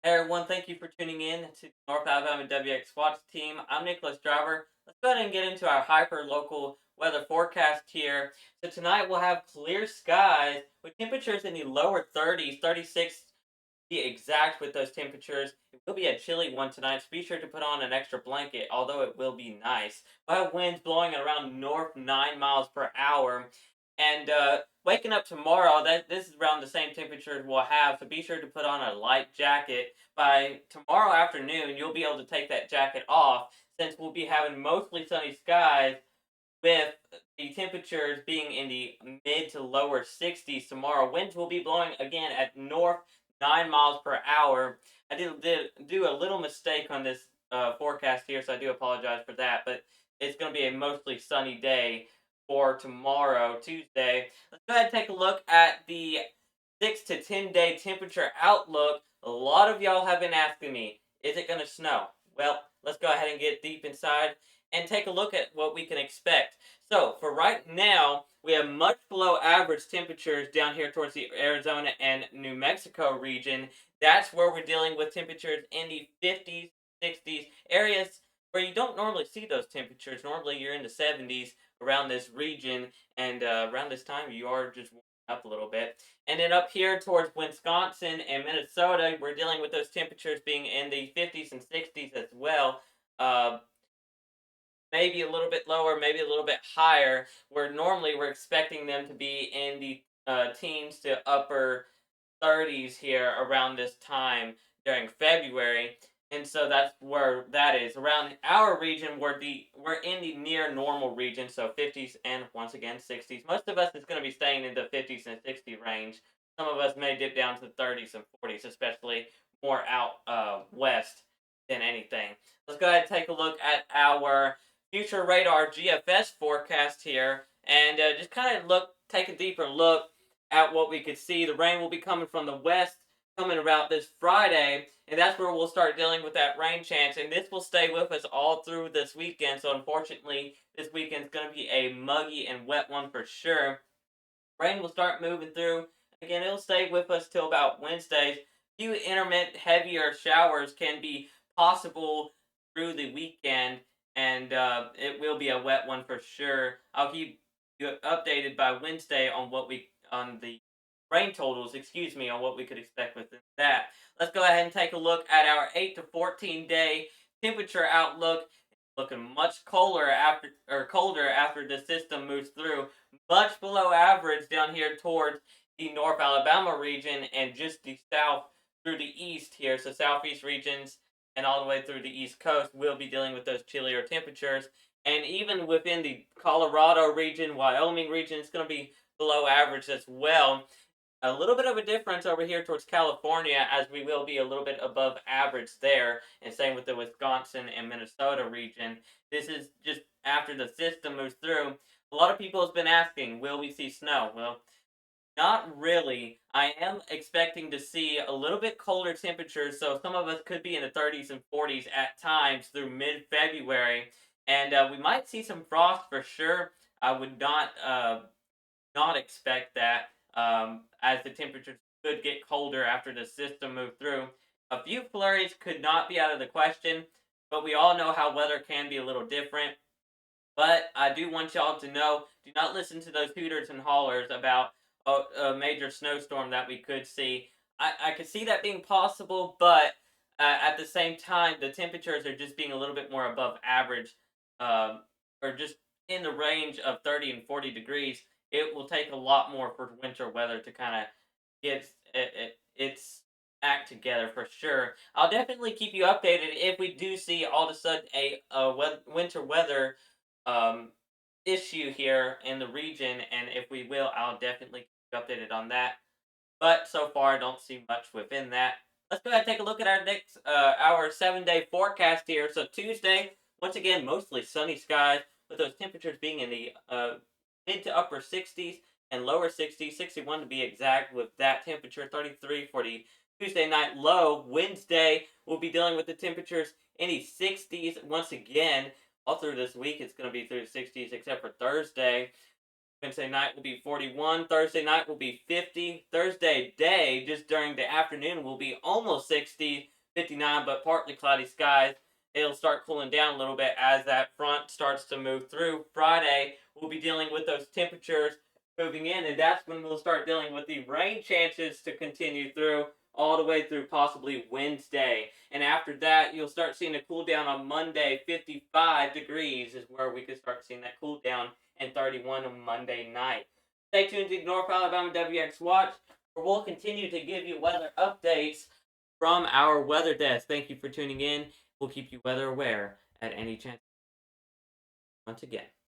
Hey everyone, thank you for tuning in to North Alabama WX Watch Team. I'm Nicholas Driver. Let's go ahead and get into our hyper local weather forecast here. So tonight we'll have clear skies with temperatures in the lower 30s, 36 to be exact with those temperatures. It will be a chilly one tonight, so be sure to put on an extra blanket, although it will be nice. We'll have winds blowing at around north 9 miles per hour. And waking up tomorrow, that this is around the same temperature we'll have, so be sure to put on a light jacket. By tomorrow afternoon, you'll be able to take that jacket off since we'll be having mostly sunny skies with the temperatures being in the mid to lower 60s tomorrow. Winds will be blowing again at north 9 miles per hour. I did do a little mistake on this forecast here, so I do apologize for that. But it's going to be a mostly sunny day for tomorrow, Tuesday. Let's go ahead and take a look at the 6 to 10 day temperature outlook. A lot of y'all have been asking me, is it going to snow? Well, let's go ahead and get deep inside and take a look at what we can expect. So, for right now, we have much below average temperatures down here towards the Arizona and New Mexico region. That's where we're dealing with temperatures in the 50s, 60s areas where you don't normally see those temperatures. Normally, you're in the 70s around this region, and around this time, you are just warming up a little bit. And then up here towards Wisconsin and Minnesota, we're dealing with those temperatures being in the 50s and 60s as well. Uh, Maybe a little bit lower, maybe a little bit higher, where normally we're expecting them to be in the teens to upper 30s here around this time during February. And so that's where that is. Around our region, we're in the near normal region, so 50s and once again 60s. Most of us is going to be staying in the 50s and 60 range. Some of us may dip down to the 30s and 40s, especially more out west than anything. Let's go ahead and take a look at our future radar GFS forecast here, and just kind of take a deeper look at what we could see. The rain will be coming from the west, coming about this Friday, and that's where we'll start dealing with that rain chance. And this will stay with us all through this weekend. So unfortunately, this weekend's going to be a muggy and wet one for sure. Rain will start moving through. Again, it'll stay with us till about Wednesdays. Few intermittent heavier showers can be possible through the weekend, and it will be a wet one for sure. I'll keep you updated by Wednesday on the rain totals. Excuse me, on what we could expect within that. Let's go ahead and take a look at our 8 to 14 day temperature outlook. Looking much colder after the system moves through, much below average down here towards the North Alabama region and just the south through the east here. So southeast regions and all the way through the east coast will be dealing with those chillier temperatures. And even within the Colorado region, Wyoming region, it's going to be below average as well. A little bit of a difference over here towards California, as we will be a little bit above average there, and same with the Wisconsin and Minnesota region. This is just after the system moves through. A lot of people have been asking, will we see snow? Well, not really. I am expecting to see a little bit colder temperatures, so some of us could be in the 30s and 40s at times through mid-February, and we might see some frost for sure. I would not expect that, as the temperatures could get colder after the system moved through. A few flurries could not be out of the question, but we all know how weather can be a little different. But I do want y'all to know, do not listen to those hooters and hollers about a major snowstorm that we could see. I could see that being possible, but at the same time, the temperatures are just being a little bit more above average, um, or just in the range of 30 and 40 degrees. It will take a lot more for winter weather to kind of get its act together for sure. I'll definitely keep you updated if we do see all of a sudden winter weather um, issue here in the region, and if we will, I'll definitely keep you updated on that. But so far, I don't see much within that. Let's go ahead and take a look at our 7 day forecast here. So Tuesday, once again, mostly sunny skies with those temperatures being in the mid to upper 60s and lower 60s, 61 to be exact with that temperature, 33 for the Tuesday night low. Wednesday, we'll be dealing with the temperatures in the 60s once again. All through this week, it's going to be through the 60s except for Thursday. Wednesday night will be 41. Thursday night will be 50. Thursday day, just during the afternoon, will be almost 60, 59, but partly cloudy skies. It'll start cooling down a little bit as that front starts to move through. Friday, we'll be dealing with those temperatures moving in, and that's when we'll start dealing with the rain chances to continue through all the way through possibly Wednesday. And after that, you'll start seeing a cool down on Monday. 55 degrees is where we could start seeing that cool down, and 31 on Monday night. Stay tuned to North Alabama WX Watch, where we'll continue to give you weather updates from our weather desk. Thank you for tuning in. We'll keep you weather aware at any chance once again.